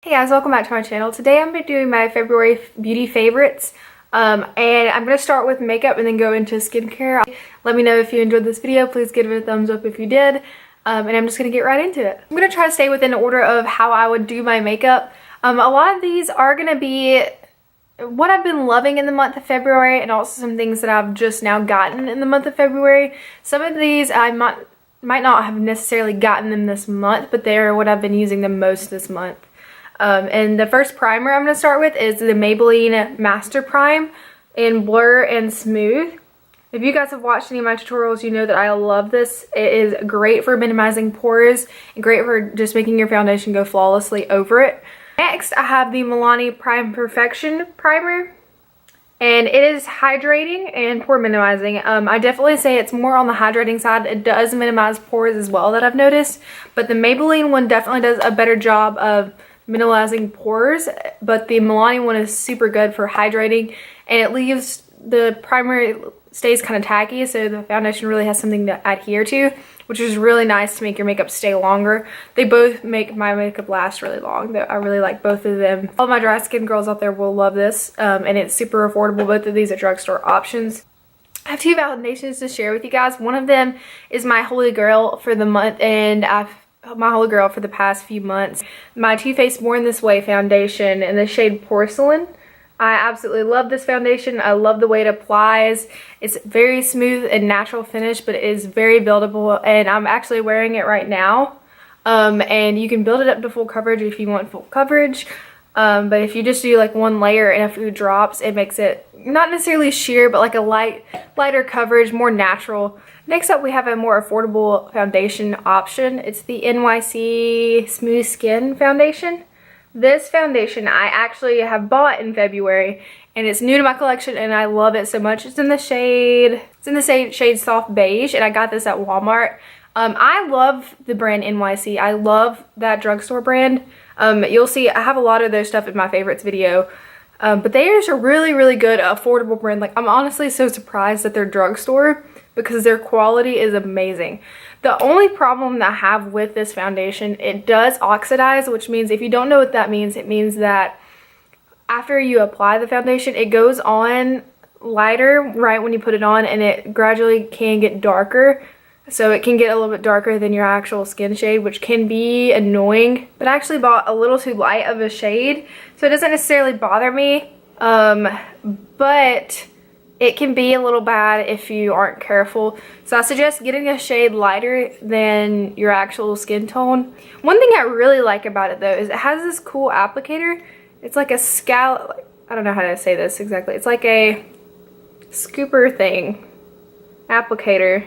Hey guys, welcome back to my channel. Today I'm going to be doing my February beauty favorites and I'm going to start with makeup and then go into skincare. Let me know if you enjoyed this video. Please give it a thumbs up if you did, and I'm just going to get right into it. I'm going to try to stay within order of how I would do my makeup. A lot of these are going to be what I've been loving in the month of February and also some things that I've just now gotten in the month of February. Some of these I might not have necessarily gotten them this month, but they're what I've been using the most this month. And the first primer I'm going to start with is the Maybelline Master Prime in Blur and Smooth. If you guys have watched any of my tutorials, you know that I love this. It is great for minimizing pores and great for just making your foundation go flawlessly over it. Next, I have the Milani Prime Perfection Primer, and it is hydrating and pore minimizing. I definitely say it's more on the hydrating side. It does minimize pores as well, that I've noticed, but the Maybelline one definitely does a better job of minimizing pores, but the Milani one is super good for hydrating, and it leaves the primer stays kind of tacky, so the foundation really has something to adhere to, which is really nice to make your makeup stay longer. They both make my makeup last really long. I really like both of them. All my dry skin girls out there will love this, and it's super affordable. Both of these are drugstore options. I have two foundations to share with you guys. One of them is my holy grail for the month, and my holy grail for the past few months. My Too Faced Born This Way foundation in the shade Porcelain. I absolutely love this foundation. I love the way it applies. It's very smooth and natural finish, but it is very buildable, and I'm actually wearing it right now. And you can build it up to full coverage if you want full coverage. But if you just do like one layer and a few drops, it makes it not necessarily sheer, but like a lighter coverage, more natural. Next up, we have a more affordable foundation option. It's the NYC Smooth Skin Foundation. This foundation I actually have bought in February, and it's new to my collection, and I love it so much. It's in the shade Soft Beige, and I got this at Walmart. I love the brand NYC. I love that drugstore brand. You'll see I have a lot of their stuff in my favorites video. But they are just a really, really good, affordable brand. Like, I'm honestly so surprised that they're drugstore because their quality is amazing. The only problem that I have with this foundation, it does oxidize, which means if you don't know what that means, it means that after you apply the foundation, it goes on lighter right when you put it on, and it gradually can get darker. So it can get a little bit darker than your actual skin shade, which can be annoying. But I actually bought a little too light of a shade, so it doesn't necessarily bother me. But it can be a little bad if you aren't careful. So I suggest getting a shade lighter than your actual skin tone. One thing I really like about it though is it has this cool applicator. It's like a scallop, I don't know how to say this exactly. It's like a scooper thing, applicator.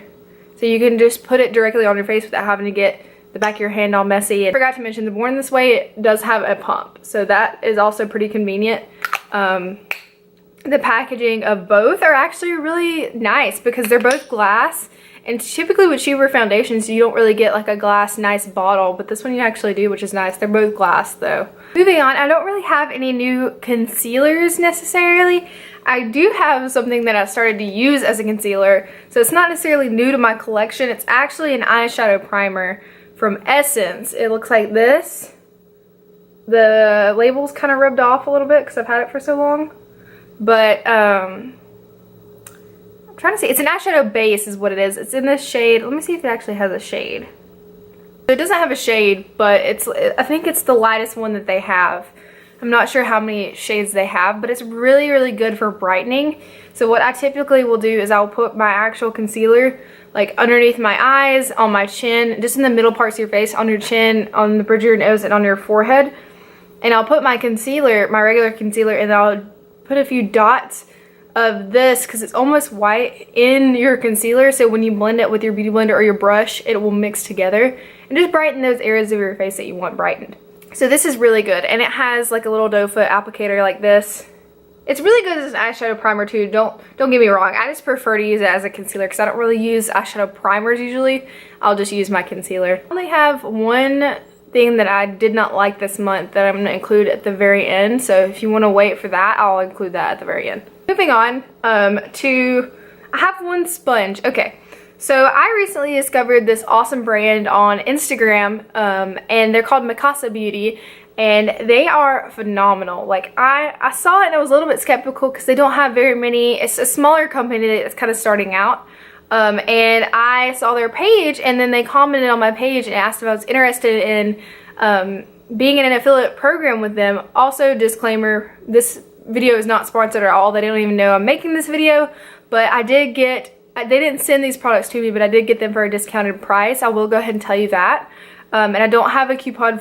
So you can just put it directly on your face without having to get the back of your hand all messy. I forgot to mention the Born This Way, it does have a pump, so that is also pretty convenient. The packaging of both are actually really nice because they're both glass, and typically with cheaper foundations you don't really get like a glass nice bottle, but this one you actually do, which is nice. They're both glass though. Moving on, I don't really have any new concealers necessarily. I do have something that I started to use as a concealer, so it's not necessarily new to my collection. It's actually an eyeshadow primer from Essence. It looks like this. The label's kind of rubbed off a little bit because I've had it for so long. But I'm trying to see. It's an eyeshadow base is what it is. It's in this shade. Let me see if it actually has a shade. It doesn't have a shade, but I think it's the lightest one that they have. I'm not sure how many shades they have, but it's really, really good for brightening. So what I typically will do is I'll put my actual concealer like underneath my eyes, on my chin, just in the middle parts of your face, on your chin, on the bridge of your nose, and on your forehead. And I'll put my concealer, my regular concealer, and I'll put a few dots of this because it's almost white in your concealer, so when you blend it with your beauty blender or your brush, it will mix together and just brighten those areas of your face that you want brightened. So this is really good, and it has like a little doe foot applicator like this. It's really good as an eyeshadow primer too. Don't get me wrong, I just prefer to use it as a concealer because I don't really use eyeshadow primers usually. I'll just use my concealer. I only have one thing that I did not like this month that I'm going to include at the very end, so if you want to wait for that, I'll include that at the very end. Moving on I have one sponge. Okay, so I recently discovered this awesome brand on Instagram, and they're called Mikasa Beauty, and they are phenomenal. Like I saw it and I was a little bit skeptical because they don't have very many. It's a smaller company that's kind of starting out. And I saw their page, and then they commented on my page and asked if I was interested in being in an affiliate program with them. Also, disclaimer, this video is not sponsored at all. They don't even know I'm making this video, but I did get, they didn't send these products to me, but I did get them for a discounted price. I will go ahead and tell you that. And I don't have a coupon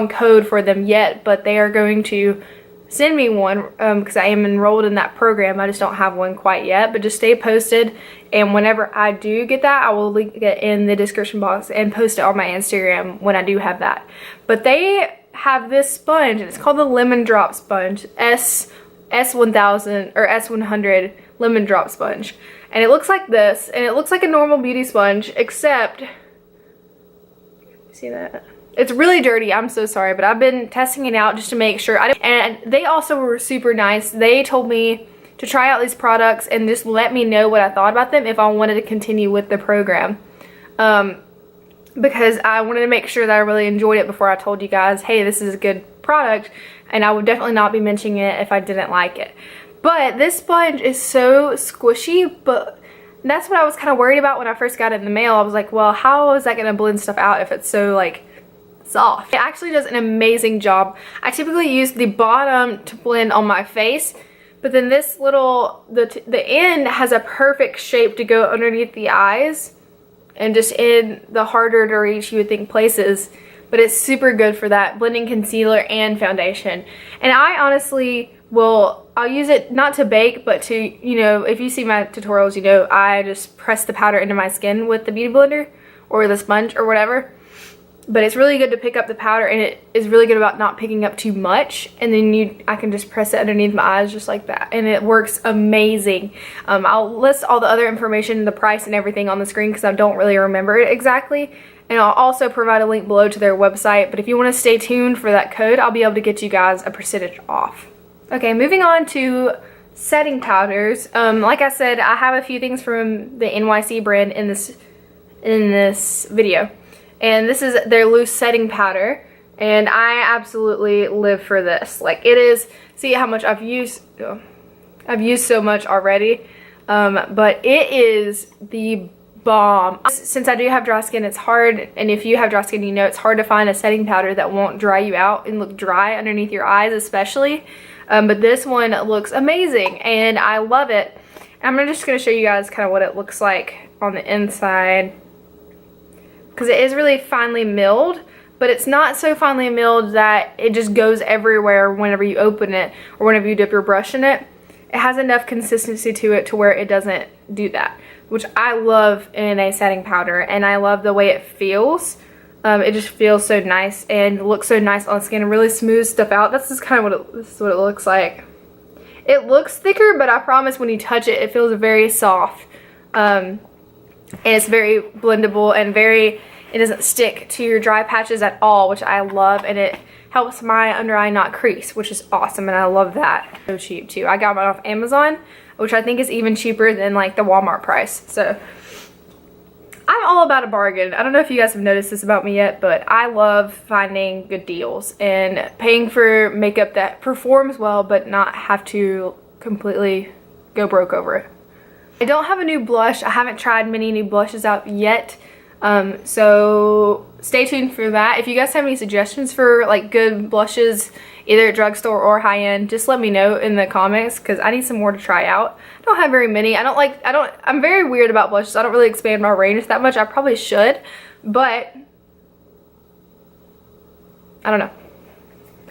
code for them yet, but they are going to send me one because I am enrolled in that program. I just don't have one quite yet, but just stay posted, and whenever I do get that, I will link it in the description box and post it on my Instagram when I do have that. But they have this sponge, and it's called the Lemon Drop Sponge, S1000 or S100 Lemon Drop Sponge, and it looks like this, and it looks like a normal beauty sponge, except, see that? It's really dirty, I'm so sorry, but I've been testing it out just to make sure. And they also were super nice. They told me to try out these products and just let me know what I thought about them if I wanted to continue with the program. Because I wanted to make sure that I really enjoyed it before I told you guys, hey, this is a good product, and I would definitely not be mentioning it if I didn't like it. But this sponge is so squishy, but that's what I was kind of worried about when I first got it in the mail. I was like, well, how is that going to blend stuff out if it's so, like, soft? It actually does an amazing job. I typically use the bottom to blend on my face, but then this little, the end has a perfect shape to go underneath the eyes and just in the harder to reach, you would think, places. But it's super good for that, blending concealer and foundation. And I honestly I'll use it not to bake, but to, you know, if you see my tutorials, you know, I just press the powder into my skin with the beauty blender or the sponge or whatever. But it's really good to pick up the powder, and it is really good about not picking up too much, and then I can just press it underneath my eyes just like that, and it works amazing. I'll list all the other information, the price and everything on the screen because I don't really remember it exactly, and I'll also provide a link below to their website. But if you want to stay tuned for that code, I'll be able to get you guys a percentage off. Okay, moving on to setting powders. Like I said, I have a few things from the NYC brand in this video. And this is their loose setting powder, and I absolutely live for this. Like, it is, see how much I've used so much already, but it is the bomb. Since I do have dry skin, it's hard, and if you have dry skin, you know it's hard to find a setting powder that won't dry you out and look dry underneath your eyes especially. But this one looks amazing, and I love it. I'm just going to show you guys kind of what it looks like on the inside, because it is really finely milled, but it's not so finely milled that it just goes everywhere whenever you open it or whenever you dip your brush in it. It has enough consistency to it to where it doesn't do that, which I love in a setting powder, and I love the way it feels. It just feels so nice and looks so nice on skin and really smooths stuff out. This is kind of this is what it looks like. It looks thicker, but I promise when you touch it, it feels very soft. And it's very blendable and it doesn't stick to your dry patches at all, which I love, and it helps my under eye not crease, which is awesome, and I love that. So cheap too. I got mine off Amazon, which I think is even cheaper than like the Walmart price. So I'm all about a bargain. I don't know if you guys have noticed this about me yet, but I love finding good deals and paying for makeup that performs well but not have to completely go broke over it. I don't have a new blush. I haven't tried many new blushes out yet, so stay tuned for that. If you guys have any suggestions for like good blushes, either at drugstore or high-end, just let me know in the comments because I need some more to try out. I don't have very many. I'm very weird about blushes. I don't really expand my range that much. I probably should, but I don't know.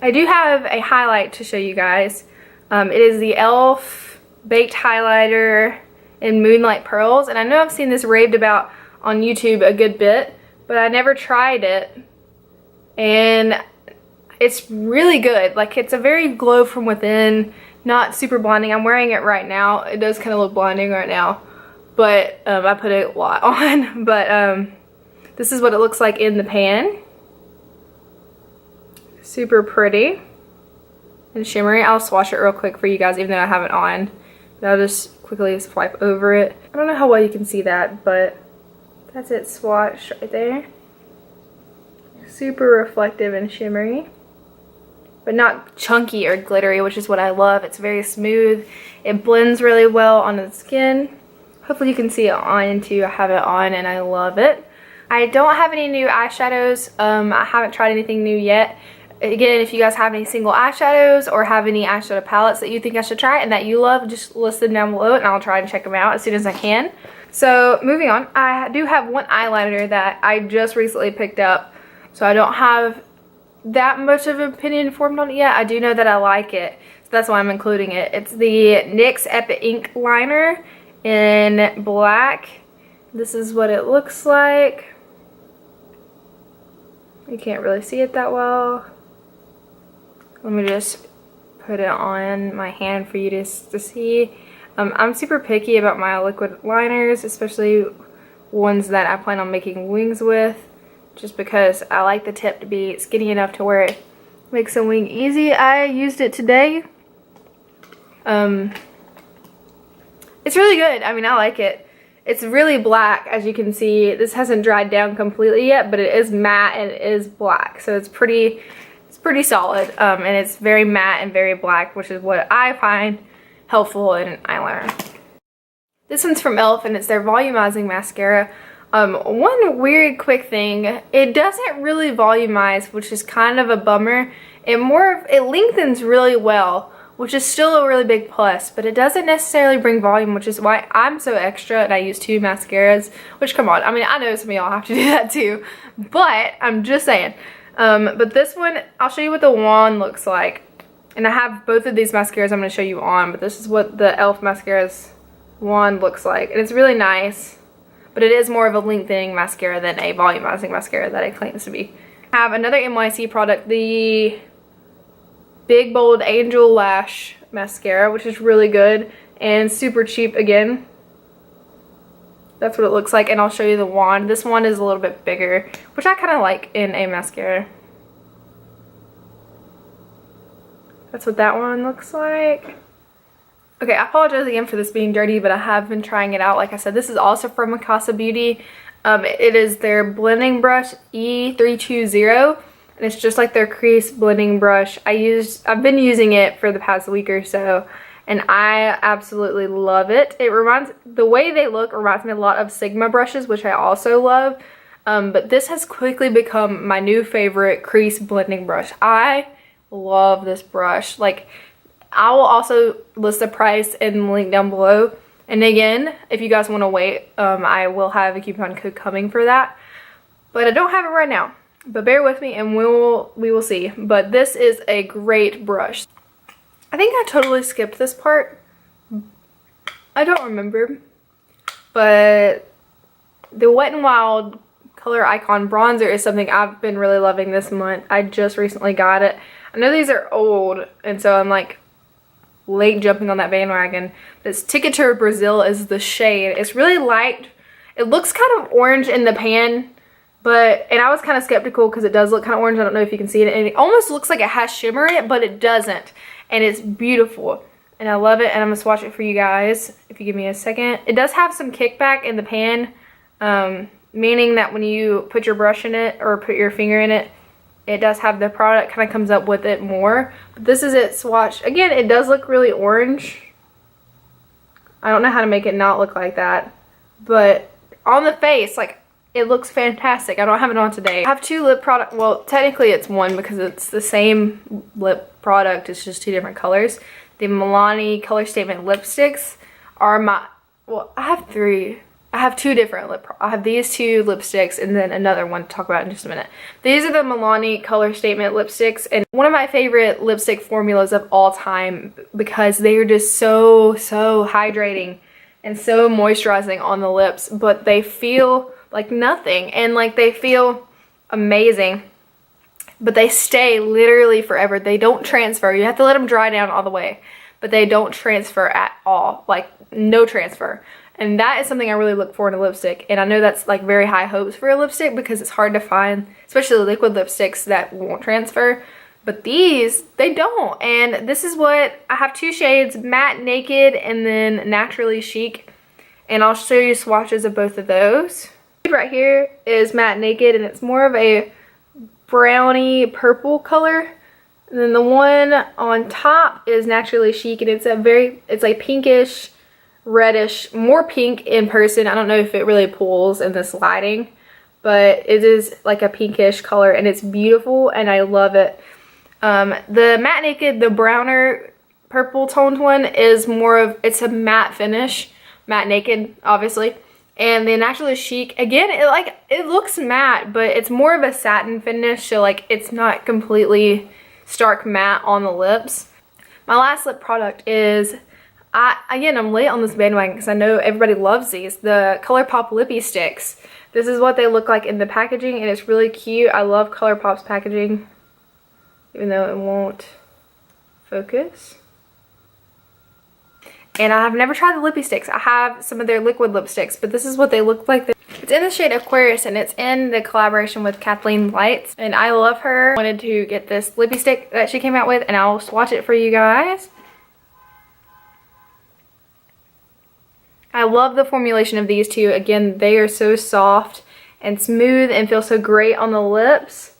I do have a highlight to show you guys. It is the e.l.f. Baked Highlighter in Moonlight Pearls, and I know I've seen this raved about on YouTube a good bit, but I never tried it, and it's really good. Like, it's a very glow from within, not super blinding. I'm wearing it right now. It does kind of look blinding right now, but I put a lot on. But this is what it looks like in the pan. Super pretty and shimmery. I'll swatch it real quick for you guys, even though I have it on. But I'll just quickly swipe over it. I don't know how well you can see that, but that's it swatched right there. Super reflective and shimmery. but not chunky or glittery, which is what I love. It's very smooth. It blends really well on the skin. Hopefully you can see it on too. I have it on and I love it. I don't have any new eyeshadows. I haven't tried anything new yet. Again, if you guys have any single eyeshadows or have any eyeshadow palettes that you think I should try and that you love, just list them down below and I'll try and check them out as soon as I can. So moving on, I do have one eyeliner that I just recently picked up. So I don't have that much of an opinion formed on it yet. I do know that I like it, so that's why I'm including it. It's the NYX Epic Ink Liner in black. This is what it looks like. You can't really see it that well. Let me just put it on my hand for you to see. I'm super picky about my liquid liners, especially ones that I plan on making wings with, just because I like the tip to be skinny enough to where it makes a wing easy. I used it today. It's really good. I mean, I like it. It's really black, as you can see. This hasn't dried down completely yet, but it is matte and it is black, so it's pretty solid. And it's very matte and very black, which is what I find helpful in an eyeliner. This one's from e.l.f. and it's their volumizing mascara. One weird quick thing, it doesn't really volumize, which is kind of a bummer. It lengthens really well, which is still a really big plus, but it doesn't necessarily bring volume, which is why I'm so extra and I use 2 mascaras, which, come on, I mean, I know some of y'all have to do that too, but I'm just saying. But this one, I'll show you what the wand looks like. And I have both of these mascaras I'm going to show you on, but this is what the e.l.f. mascara's wand looks like. And it's really nice, but it is more of a lengthening mascara than a volumizing mascara that it claims to be. I have another NYC product, the Big Bold Angel Lash Mascara, which is really good and super cheap again. That's what it looks like, and I'll show you the wand. This wand is a little bit bigger, which I kind of like in a mascara. That's what that one looks like. Okay, I apologize again for this being dirty, but I have been trying it out. Like I said, this is also from Mikasa Beauty. It is their blending brush E320. And it's just like their crease blending brush. I've been using it for the past week or so, and I absolutely love it. The way they look reminds me a lot of Sigma brushes, which I also love. But this has quickly become my new favorite crease blending brush. I love this brush. Like, I will also list the price and the link down below. And again, if you guys want to wait, I will have a coupon code coming for that. But I don't have it right now. But bear with me and we will see. But this is a great brush. I think I totally skipped this part. I don't remember. But the Wet n Wild Color Icon Bronzer is something I've been really loving this month. I just recently got it. I know these are old, and so I'm like late jumping on that bandwagon. This Ticketer Brazil is the shade. It's really light. It looks kind of orange in the pan. And I was kind of skeptical because it does look kind of orange. I don't know if you can see it. And it almost looks like it has shimmer in it, but it doesn't. And it's beautiful. And I love it. And I'm going to swatch it for you guys if you give me a second. It does have some kickback in the pan. Meaning that when you put your brush in it or put your finger in it, it does have the product kind of comes up with it more. But this is it swatched. Again, it does look really orange. I don't know how to make it not look like that. But on the face, like, it looks fantastic. I don't have it on today. I have 2 lip products. Well, technically it's one because it's the same lip product. It's just 2 different colors. The Milani Color Statement lipsticks are my... Well, I have 3. I have 2 different I have these 2 lipsticks and then another one to talk about in just a minute. These are the Milani Color Statement lipsticks, and one of my favorite lipstick formulas of all time because they are just so hydrating and so moisturizing on the lips, but they feel like nothing, and like they feel amazing, but they stay literally forever. They don't transfer. You have to let them dry down all the way, but they don't transfer at all, like no transfer. And that is something I really look for in a lipstick. And I know that's like very high hopes for a lipstick because it's hard to find, especially liquid lipsticks that won't transfer. But these, they don't. And this is what, I have 2 shades, Matte Naked and then Naturally Chic. And I'll show you swatches of both of those. Right here is Matte Naked, and it's more of a browny purple color. And then the one on top is Naturally Chic, and it's like pinkish, reddish, more pink in person. I don't know if it really pulls in this lighting, but it is like a pinkish color and it's beautiful and I love it. The Matte Naked, the browner purple toned one, is more of, it's a matte finish. Matte Naked, obviously. And the Naturally Chic, again, it looks matte, but it's more of a satin finish, so like it's not completely stark matte on the lips. My last lip product is, I'm late on this bandwagon because I know everybody loves these, the ColourPop Lippe Stix. This is what they look like in the packaging, and it's really cute. I love ColourPop's packaging, even though it won't focus. And I have never tried the Lippe Stix. I have some of their liquid lipsticks, but this is what they look like. It's in the shade Aquarius, and it's in the collaboration with Kathleen Lights, and I love her. I wanted to get this Lippe stick that she came out with, and I'll swatch it for you guys. I love the formulation of these two. Again, they are so soft and smooth and feel so great on the lips.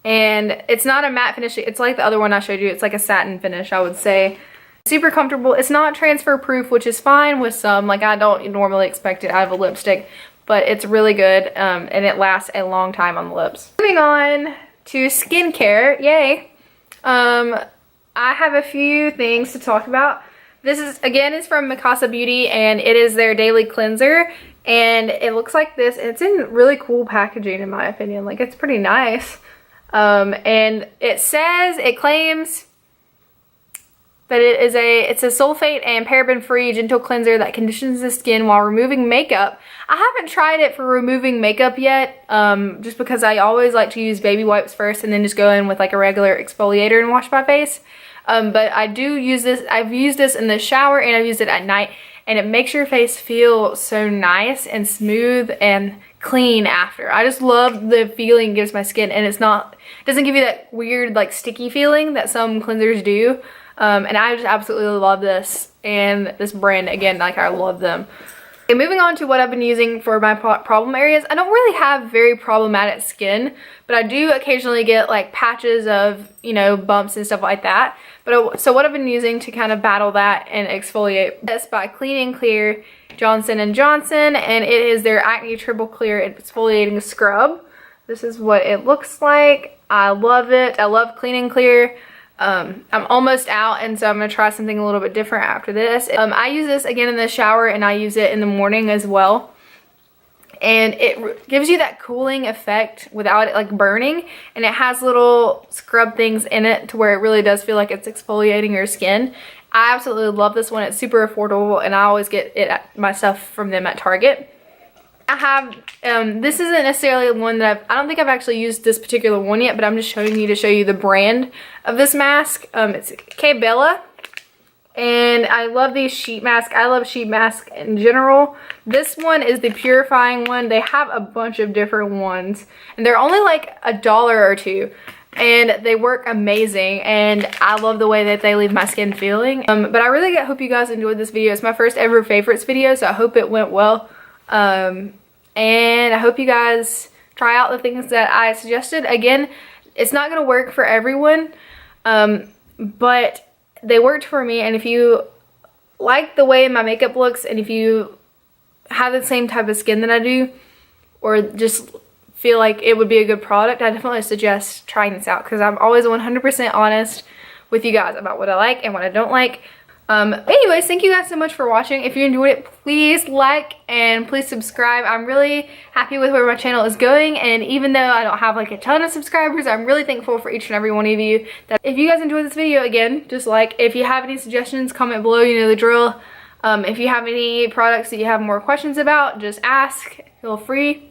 And it's not a matte finish. It's like the other one I showed you. It's like a satin finish, I would say. Super comfortable. It's not transfer proof, which is fine with some. Like, I don't normally expect it out of a lipstick, but it's really good, and it lasts a long time on the lips. Moving on to skincare. Yay. I have a few things to talk about. This is, again, is from Mikasa Beauty, and it is their daily cleanser, and it looks like this. It's in really cool packaging, in my opinion. Like, it's pretty nice. And it claims that it's a sulfate and paraben-free gentle cleanser that conditions the skin while removing makeup. I haven't tried it for removing makeup yet, just because I always like to use baby wipes first and then just go in with like a regular exfoliator and wash my face. But I do use this. I've used this in the shower and I've used it at night, and it makes your face feel so nice and smooth and clean after. I just love the feeling it gives my skin, and it doesn't give you that weird like sticky feeling that some cleansers do. And I just absolutely love this, and this brand, again, like, I love them. Okay, moving on to what I've been using for my problem areas. I don't really have very problematic skin, but I do occasionally get like patches of, you know, bumps and stuff like that. So what I've been using to kind of battle that and exfoliate this by Clean and Clear Johnson & Johnson, and it is their Acne Triple Clear Exfoliating Scrub. This is what it looks like. I love it. I love Clean and Clear. I'm almost out, and so I'm going to try something a little bit different after this. I use this again in the shower, and I use it in the morning as well. And it gives you that cooling effect without it like burning, and it has little scrub things in it to where it really does feel like it's exfoliating your skin. I absolutely love this one. It's super affordable, and I always get my stuff from them at Target. I have, this isn't necessarily one that I don't think I've actually used this particular one yet, but I'm just showing you to show you the brand of this mask. It's K-Bella, and I love these sheet masks. I love sheet masks in general. This one is the purifying one. They have a bunch of different ones, and they're only like $1 or $2, and they work amazing, and I love the way that they leave my skin feeling. But I really hope you guys enjoyed this video. It's my first ever favorites video, so I hope it went well. And I hope you guys try out the things that I suggested. Again, it's not going to work for everyone, but they worked for me. And if you like the way my makeup looks, and if you have the same type of skin that I do, or just feel like it would be a good product, I definitely suggest trying this out, because I'm always 100% honest with you guys about what I like and what I don't like. Anyways, thank you guys so much for watching. If you enjoyed it, please like and please subscribe. I'm really happy with where my channel is going, and even though I don't have like a ton of subscribers, I'm really thankful for each and every one of you. If you guys enjoyed this video, again, just like. If you have any suggestions, comment below, you know the drill. If you have any products that you have more questions about, just ask, feel free.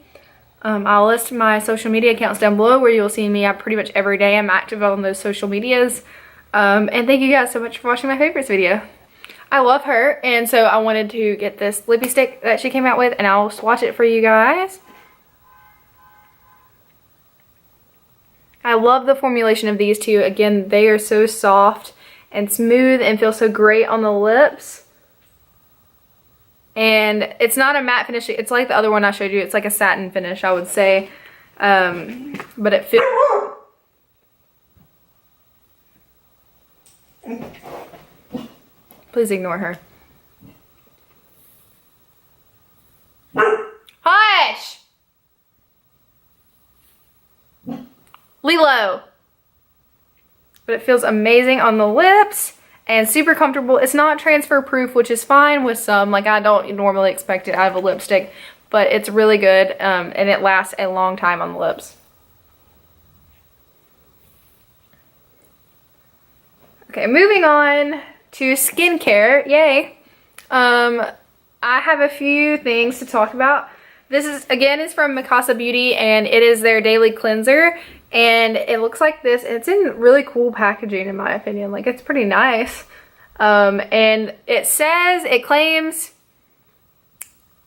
I'll list my social media accounts down below where you'll see me pretty much every day. I'm active on those social medias. And thank you guys so much for watching my favorites video. I love her, and so I wanted to get this Lippe stick that she came out with, and I'll swatch it for you guys. I love the formulation of these two. Again, they are so soft and smooth and feel so great on the lips. And it's not a matte finish. It's like the other one I showed you. It's like a satin finish, I would say. But it feels... Please ignore her. Hush! Lilo. But it feels amazing on the lips and super comfortable. It's not transfer proof, which is fine with some. Like, I don't normally expect it out of a lipstick, but it's really good, and it lasts a long time on the lips. Okay, moving on to skincare. Yay. I have a few things to talk about. This is, again, is from Mikasa Beauty, and it is their daily cleanser, and it looks like this. It's in really cool packaging, in my opinion. Like, it's pretty nice. And it claims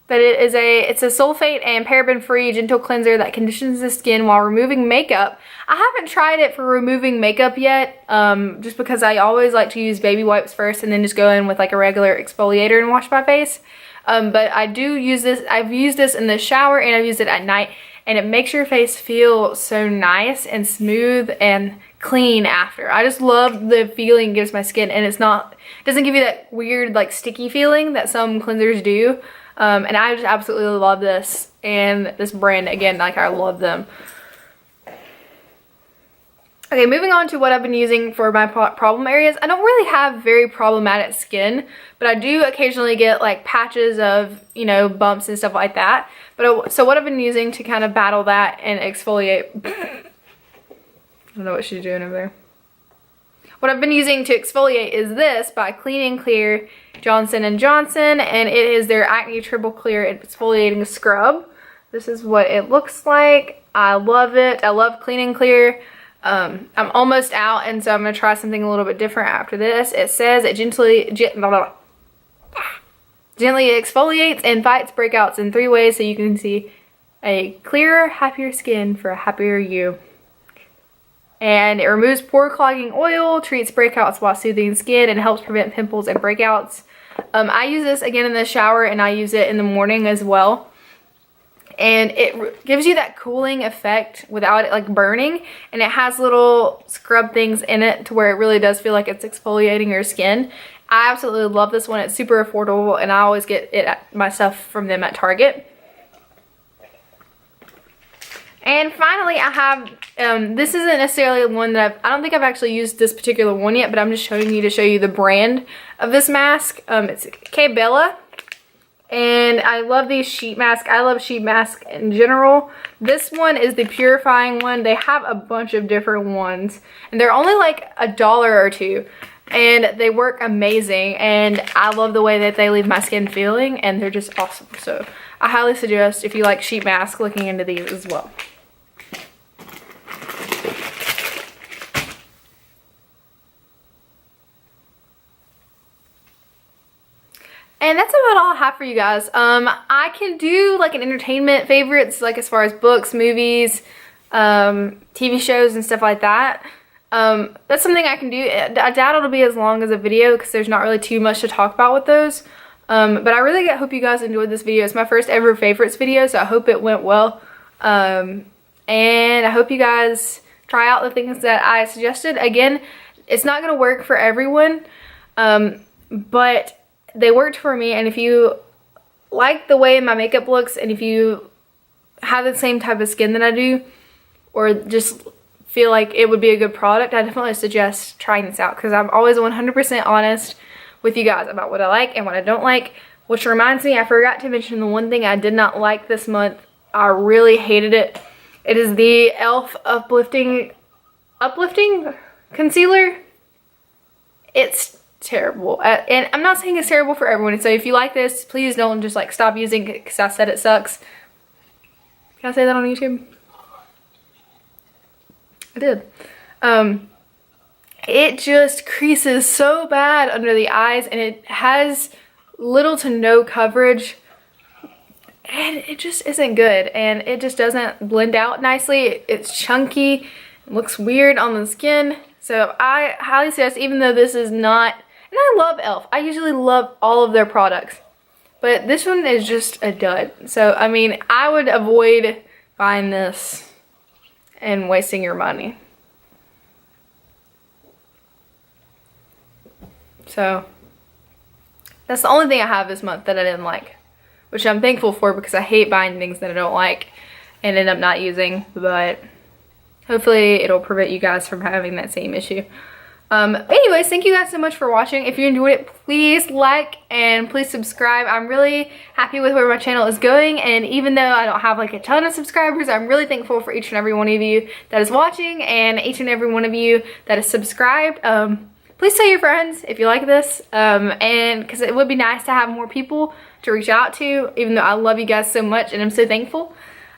that it's a sulfate and paraben-free gentle cleanser that conditions the skin while removing makeup. I haven't tried it for removing makeup yet, just because I always like to use baby wipes first and then just go in with like a regular exfoliator and wash my face. But I do use this. I've used this in the shower and I've used it at night, and it makes your face feel so nice and smooth and clean after. I just love the feeling it gives my skin, and it doesn't give you that weird like sticky feeling that some cleansers do. And I just absolutely love this, and this brand, again, like, I love them. Okay, moving on to what I've been using for my problem areas. I don't really have very problematic skin, but I do occasionally get like patches of, you know, bumps and stuff like that. So what I've been using to kind of battle that and exfoliate, I don't know what she's doing over there. What I've been using to exfoliate is this by Clean & Clear Johnson & Johnson, and it is their Acne Triple Clear Exfoliating Scrub. This is what it looks like. I love it. I love Clean & Clear. I'm almost out, and so I'm going to try something a little bit different after this. It says it gently exfoliates and fights breakouts in 3 ways, so you can see a clearer, happier skin for a happier you. And it removes pore clogging oil, treats breakouts while soothing skin, and helps prevent pimples and breakouts. I use this again in the shower, and I use it in the morning as well. And it gives you that cooling effect without it like burning, and it has little scrub things in it to where it really does feel like it's exfoliating your skin. I absolutely love this one. It's super affordable, and I always get my stuff from them at Target. And finally, I have, this isn't necessarily one that I don't think I've actually used this particular one yet, but I'm just showing you to show you the brand of this mask. It's K-Bella, and I love these sheet masks. I love sheet masks in general. This one is the purifying one. They have a bunch of different ones, and they're only like $1 or $2, and they work amazing, and I love the way that they leave my skin feeling, and they're just awesome. So I highly suggest, if you like sheet masks, looking into these as well. And that's about all I have for you guys. I can do like an entertainment favorites, like as far as books, movies, TV shows and stuff like that. That's something I can do. I doubt it'll be as long as a video because there's not really too much to talk about with those. But I really hope you guys enjoyed this video. It's my first ever favorites video, so I hope it went well. And I hope you guys try out the things that I suggested. Again, it's not going to work for everyone, but they worked for me, and if you like the way my makeup looks, and if you have the same type of skin that I do, or just feel like it would be a good product, I definitely suggest trying this out, because I'm always 100% honest with you guys about what I like and what I don't like. Which reminds me, I forgot to mention the one thing I did not like this month. I really hated it. It is the e.l.f. Uplifting Concealer. It's terrible, and I'm not saying it's terrible for everyone, so if you like this, please don't just like stop using it because I said it sucks. Can I say that on YouTube? I did. It just creases so bad under the eyes, and it has little to no coverage, and it just isn't good, and it just doesn't blend out nicely. It's chunky, it looks weird on the skin, so I highly suggest, even though this is not, and I love e.l.f. I usually love all of their products, but this one is just a dud. So, I mean, I would avoid buying this and wasting your money. So that's the only thing I have this month that I didn't like, which I'm thankful for because I hate buying things that I don't like and end up not using, but hopefully it'll prevent you guys from having that same issue. Anyways, thank you guys so much for watching. If you enjoyed it, please like and please subscribe. I'm really happy with where my channel is going, and even though I don't have like a ton of subscribers, I'm really thankful for each and every one of you that is watching and each and every one of you that is subscribed. Please tell your friends if you like this, and because it would be nice to have more people to reach out to, even though I love you guys so much and I'm so thankful.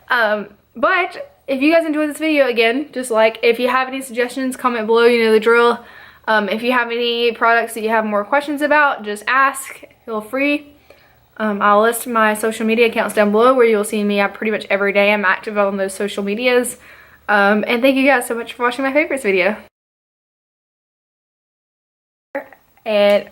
But if you guys enjoyed this video, again, just like, if you have any suggestions, comment below, you know the drill. If you have any products that you have more questions about, just ask, feel free. I'll list my social media accounts down below where you'll see me pretty much every day. I'm active on those social medias. And thank you guys so much for watching my favorites video. And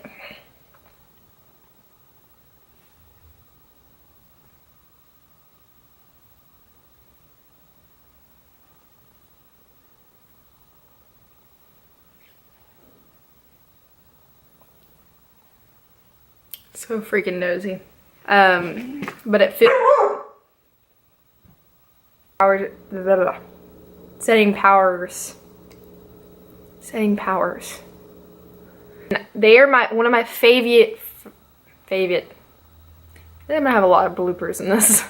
so freaking nosy. But it fits setting powers. They are one of my favorite. I'm gonna have a lot of bloopers in this.